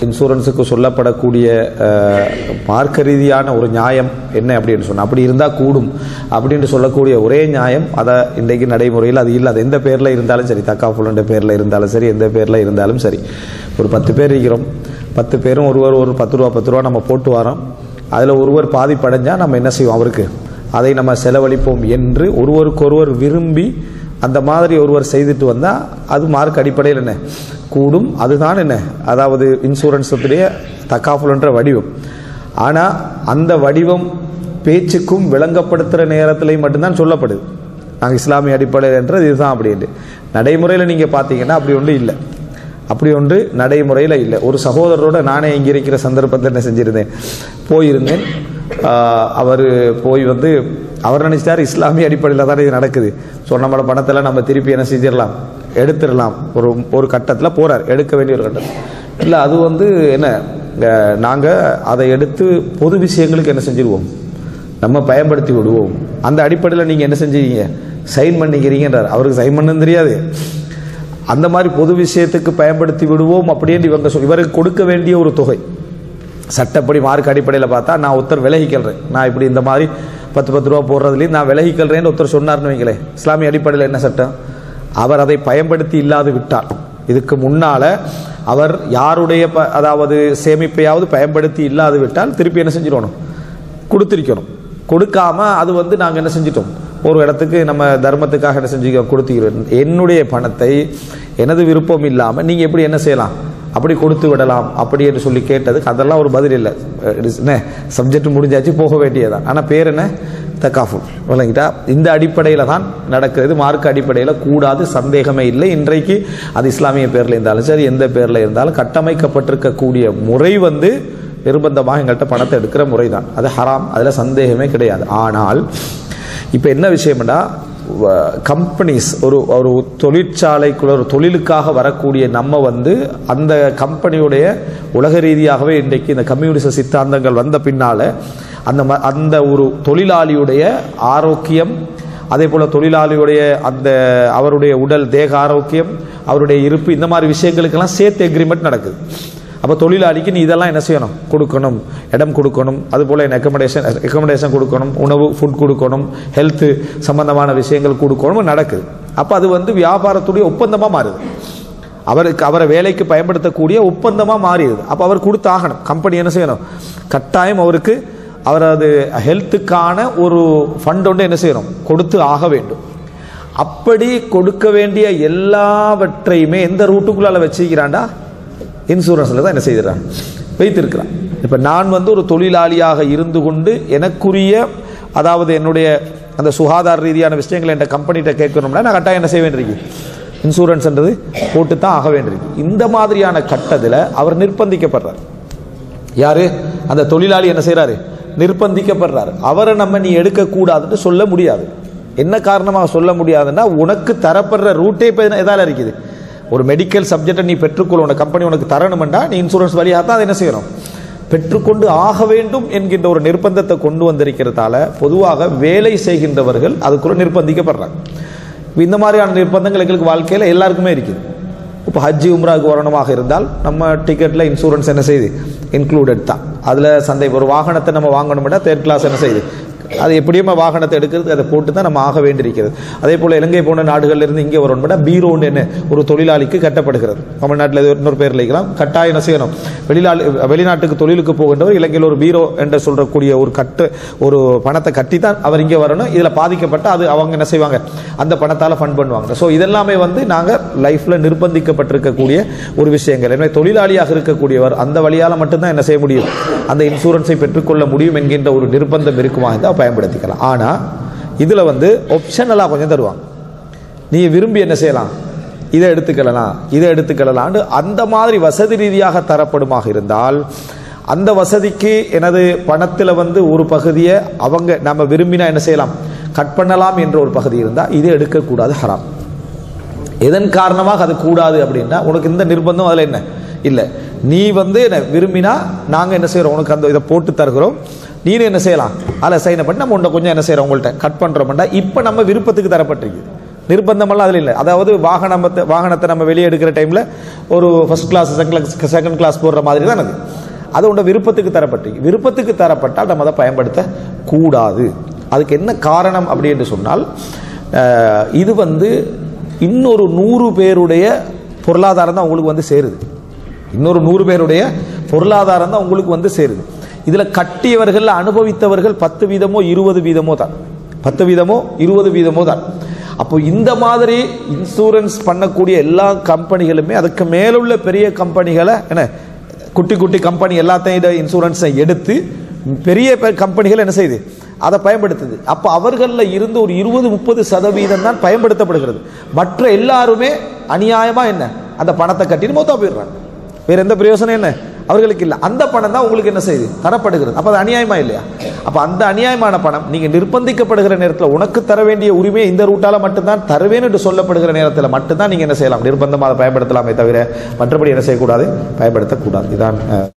இன்சூரன்ஸுக்கு சொல்லப்படக்கூடிய மார்க்க ரீதியான ஒரு நியாயம் என்ன அப்படின்னு சொன்னால், அப்படி இருந்தால் கூடும் அப்படின்னு சொல்லக்கூடிய ஒரே நியாயம் அதை இன்றைக்கு நடைமுறையில் அது இல்லை. அது எந்த பேரில் இருந்தாலும் சரி, தக்காஃபுல்ன்ற பேரில் இருந்தாலும் சரி, எந்த பேரில் இருந்தாலும் சரி, ஒரு 10 பேர் இருக்கிறோம், 10 பேரும் ஒருவர் ஒரு 10 ரூபா நம்ம போட்டு வரோம். அதில் ஒருவர் பாதிப்படைஞ்சால் நம்ம என்ன செய்வோம், அவருக்கு அதை நம்ம செலவழிப்போம் என்று ஒருவருக்கொருவர் விரும்பி அந்த மாதிரி ஒருவர் செய்துட்டு வந்தால் அது மார்க் அடிப்படையில் என்ன கூடும். அதுதான் என்ன, அதாவது இன்சூரன்ஸுடைய தக்காஃபுல்ன்ற வடிவம். ஆனால் அந்த வடிவம் பேச்சுக்கும் விளங்கப்படுத்துகிற நேரத்தில் மட்டும்தான் சொல்லப்படுது. நாங்கள் இஸ்லாமிய அடிப்படையில் என்றது இதுதான் அப்படின்ட்டு. நடைமுறையில் நீங்கள் பார்த்தீங்கன்னா அப்படி ஒன்று இல்லை, அப்படி ஒன்று நடைமுறையில் இல்லை. ஒரு சகோதரரோட நானே இங்கே இருக்கிற சந்தர்ப்பத்தில் என்ன செஞ்சுருந்தேன், போயிருந்தேன். அவர் போய் வந்து அவர் நினைச்சிட்டார் இஸ்லாமிய அடிப்படையில் தானே இது நடக்குது, ஸோ நம்மளோட பணத்தெல்லாம் நம்ம திருப்பி என்ன செஞ்சிடலாம், எடுத்துடலாம். ஒரு கட்டத்தில் போகிறார், எடுக்க வேண்டிய ஒரு கட்டத்தில் இல்லை. அது வந்து என்ன, நாங்கள் அதை எடுத்து பொது விஷயங்களுக்கு என்ன செஞ்சிருவோம், நம்ம பயன்படுத்தி விடுவோம். அந்த அடிப்படையில் நீங்கள் என்ன செஞ்சீங்க, சைன் பண்ணிக்கிறீங்கன்றார். அவருக்கு சைன் பண்ணு தெரியாது. அந்த மாதிரி பொது விஷயத்துக்கு பயன்படுத்தி விடுவோம் அப்படின்னு இவருக்கு கொடுக்க வேண்டிய ஒரு தொகை சட்டப்படி மார்க் அடிப்படையில் பார்த்தா, நான் ஒருத்தர் விலகிக்கிறேன், நான் இப்படி இந்த மாதிரி 10 ரூபா போடுறதுலேயும் நான் விலகிக்கிறேன்னு ஒருத்தர் சொன்னார்னு வைங்களே, இஸ்லாமிய அடிப்படையில் என்ன சட்டம், அவர் அதை பயன்படுத்தி இல்லாது விட்டார். இதுக்கு முன்னால அவர் யாருடைய அதாவது சேமிப்பையாவது பயன்படுத்தி இல்லாது விட்டால் திருப்பி என்ன செஞ்சிடணும், கொடுத்திருக்கணும். கொடுக்காம அது வந்து நாங்கள் என்ன செஞ்சிட்டோம், ஒரு இடத்துக்கு நம்ம தர்மத்துக்காக என்ன செஞ்சுக்கிறோம், கொடுத்துக்கிறோம். என்னுடைய பணத்தை எனது விருப்பம் இல்லாமல் நீங்கள் எப்படி என்ன செய்யலாம், அப்படி கொடுத்து விடலாம் அப்படி என்று சொல்லி கேட்டதுக்கு அதெல்லாம் ஒரு பதில் இல்லை. என்ன சப்ஜெக்ட் முடிஞ்சாச்சு, போக வேண்டியதான். ஆனால் பேர் என்ன, தக்காஃபுல். விளங்கிட்டா? இந்த அடிப்படையில் தான் நடக்கிறது. மார்க்க அடிப்படையில் கூடாது, சந்தேகமே இல்லை. இன்றைக்கு அது இஸ்லாமிய பேரில் இருந்தாலும் சரி, எந்த பேரில் இருந்தாலும் கட்டமைக்கப்பட்டிருக்கக்கூடிய முறை வந்து நிர்பந்தமாக எங்கள்கிட்ட பணத்தை எடுக்கிற முறை தான். அது ஹராம், அதில் சந்தேகமே கிடையாது. ஆனால் இப்போ என்ன விஷயம்னா, கம்பெனிஸ் ஒரு தொழிற்சாலைக்குள்ள ஒரு தொழிலுக்காக வரக்கூடிய நம்ம வந்து அந்த கம்பெனியுடைய உலக ரீதியாகவே இன்றைக்கு இந்த கம்யூனிச சித்தாந்தங்கள் வந்த பின்னால அந்த ஒரு தொழிலாளியுடைய ஆரோக்கியம், அதே போல தொழிலாளியுடைய அந்த அவருடைய உடல் தேக ஆரோக்கியம், அவருடைய இருப்பு, இந்த மாதிரி விஷயங்களுக்கெல்லாம் சேர்த்து எக்ரிமெண்ட் நடக்குது. அப்போ தொழிலாளிக்கு நீ இதெல்லாம் என்ன செய்யணும், கொடுக்கணும், இடம் கொடுக்கணும், அதுபோல் அக்கமடேஷன் கொடுக்கணும், உணவு ஃபுட் கொடுக்கணும், ஹெல்த்து சம்பந்தமான விஷயங்கள் கொடுக்கணும் நடக்குது. அப்போ அது வந்து வியாபாரத்துடைய ஒப்பந்தமாக மாறுது, அவரை வேலைக்கு பயன்படுத்தக்கூடிய ஒப்பந்தமாக மாறிடுது. அப்போ அவர் கொடுத்து ஆகணும். கம்பெனி என்ன செய்யணும், கட்டாயம் அவருக்கு அவரது ஹெல்த்துக்கான ஒரு ஃபண்ட் ஒன்று என்ன செய்யணும், கொடுத்து ஆக வேண்டும். அப்படி கொடுக்க வேண்டிய எல்லாவற்றையுமே எந்த ரூட்டுக்குள்ளால வச்சுக்கிறான்டா, இன்சூரன்ஸில் தான் என்ன செய்கிறான், வைத்திருக்கிறான். இப்போ நான் வந்து ஒரு தொழிலாளியாக இருந்து கொண்டு எனக்குரிய அதாவது என்னுடைய அந்த சுகாதார ரீதியான விஷயங்களை என் கம்பெனிகிட்ட கேட்கணும்னா நான் கட்டாயம் என்ன செய்ய வேண்டியிருக்கு, இன்சூரன்ஸ்ன்றது போட்டு தான் ஆக வேண்டியிருக்கு. இந்த மாதிரியான கட்டத்தில் அவர் நிர்பந்திக்கப்படுறார். யாரு, அந்த தொழிலாளி என்ன செய்கிறாரு, நிர்பந்திக்கப்படுறாரு. அவரை நம்ம நீ எடுக்கக்கூடாதுன்னு சொல்ல முடியாது. என்ன காரணமாக சொல்ல முடியாதுன்னா, உனக்கு தரப்படுற ரூட்டே இப்போ எதால இருக்குது, ஒரு மெடிக்கல் சப்ஜெக்டை நீ பெற்றுக்கொள்ள உனக்கு கம்பெனி உனக்கு தரணுமெண்டா நீ இன்சூரன்ஸ் வழியாக தான் அதை என்ன செய்யணும், பெற்றுக்கொண்டு ஆக வேண்டும் என்கின்ற ஒரு நிர்பந்தத்தை கொண்டு வந்திருக்கிறதால பொதுவாக வேலை செய்கின்றவர்கள் அதுக்குள்ள நிர்பந்திக்கப்படுறாங்க. இந்த மாதிரியான நிர்பந்தங்கள் எங்களுக்கு வாழ்க்கையில் எல்லாருக்குமே இருக்குது. இப்போ ஹஜ்ஜி உம்ராவுக்கு வரணுமாக இருந்தால் நம்ம டிக்கெட்டில் இன்சூரன்ஸ் என்ன செய்யுது, இன்க்ளூடட் தான். அதில் ஒரு வாகனத்தை நம்ம வாங்கணும்னா 3rd கிளாஸ் என்ன செய்யுது, அது எப்படியுமே வாகனத்தை எடுக்கிறது அதை போட்டு தான் நம்ம ஆக வேண்டியிருக்கிறது. அதே போல் இலங்கை போன்ற நாடுகளிலிருந்து இங்கே வரணும்னா பீரோன்னு என்ன ஒரு தொழிலாளிக்கு கட்டப்படுகிறது. தமிழ்நாட்டில் இன்னொரு பேர் இல்லைக்கலாம், கட்டாயம் என்ன செய்யணும், வெளிநாட்டுக்கு தொழிலுக்கு போகின்றவர் இலங்கையில் ஒரு பீரோ என்று சொல்லக்கூடிய ஒரு பணத்தை கட்டி தான் அவர் இங்கே வரணும். இதில் பாதிக்கப்பட்ட அது அவங்க என்ன செய்வாங்க, அந்த பணத்தால் ஃபண்ட் பண்ணுவாங்க. ஸோ இதெல்லாமே வந்து நாங்கள் லைஃப்பில் நிர்பந்திக்கப்பட்டிருக்கக்கூடிய ஒரு விஷயங்கள். எனவே தொழிலாளியாக இருக்கக்கூடியவர் அந்த வழியால் மட்டும்தான் என்ன செய்ய முடியும், அந்த இன்சூரன்ஸை பெற்றுக்கொள்ள முடியும் என்கின்ற ஒரு நிர்பந்தம் இருக்குமா இருந்தால் பயன்படுத்திக்கலாம். ஆனால் இதில் வந்து ஆப்ஷனலாக கொஞ்சம் தருவாங்க, நீ விரும்பி என்ன செய்யலாம், இதை எடுத்துக்கலாம். அந்த மாதிரி வசதி ரீதியாக தரப்படுமாக இருந்தால் அந்த வசதிக்கு எனது பணத்தில் வந்து ஒரு பகுதியை அவங்க நம்ம விரும்பினா என்ன செய்யலாம், கட் பண்ணலாம் என்ற ஒரு பகுதி இருந்தால் இதை எடுக்கக்கூடாது, ஹராம். எதன் காரணமாக அது கூடாது அப்படின்னா, உனக்கு இந்த நிர்பந்தம் அதில் என்ன இல்லை, நீ வந்து என்ன விரும்பினா நாங்கள் என்ன செய்கிறோம், உனக்கு அந்த இதை போட்டு தருகிறோம், நீனு என்ன செய்யலாம் அதில் சைன் பண்ணி நம்ம உன்னை கொஞ்சம் என்ன செய்கிறோம், உங்கள்கிட்ட கட் பண்ணுறோம்டா. இப்போ நம்ம விருப்பத்துக்கு தரப்பட்டிருக்கு, நிர்பந்தமெல்லாம் அதில் இல்லை. அதாவது வாகனத்தை நம்ம வெளியே எடுக்கிற டைமில் ஒரு ஃபர்ஸ்ட் கிளாஸ் செகண்ட் கிளாஸ் போடுற மாதிரி தான் அது உண்ட விருப்பத்துக்கு தரப்பட்டால் நம்ம அதை பயன்படுத்தக்கூடாது. அதுக்கு என்ன காரணம் அப்படி என்று சொன்னால், இது இன்னொரு 100 பேருடைய பொருளாதாரம் தான் உங்களுக்கு சேருது. இன்னொரு 100 பேருடைய பொருளாதாரம் தான் உங்களுக்கு சேருது. இதில் கட்டியவர்கள் அனுபவித்தவர்கள் 10 வீதமோ 20 வீதமோ தான், 10 வீதமோ 20 வீதமோ தான். அப்போ இந்த மாதிரி இன்சூரன்ஸ் பண்ணக்கூடிய எல்லா கம்பெனிகளுமே அதுக்கு மேலுள்ள பெரிய கம்பெனிகளை என்ன குட்டி குட்டி கம்பெனி எல்லாத்தையும் இன்சூரன்ஸை எடுத்து பெரிய கம்பெனிகள் என்ன செய்யுது, அதை பயன்படுத்துது. அப்போ அவர்களில் இருந்து ஒரு 20-30% தான் பயன்படுத்தப்படுகிறது. மற்ற எல்லாருமே அநியாயமா என்ன அந்த பணத்தை கட்டிட்டு மொத்தம் போயிடுறாங்க. வேற எந்த பிரயோசனம் என்ன அவர்களுக்கு இல்லை. அந்த பணம் தான் உங்களுக்கு என்ன செய்யுது, தரப்படுகிறது. அப்போ அது அநியாயமா இல்லையா? அப்போ அந்த அநியாயமான பணம் நீங்க நிர்பந்திக்கப்படுகிற நேரத்தில் உனக்கு தர வேண்டிய உரிமையை இந்த ரூட்டால மட்டும்தான் தருவேன் என்று சொல்லப்படுகிற நேரத்தில் மட்டும்தான் நீங்க என்ன செய்யலாம், நிர்பந்தமாக பயன்படுத்தலாமே தவிர மற்றபடி என்ன செய்யக்கூடாது, பயன்படுத்தக்கூடாது. இதான்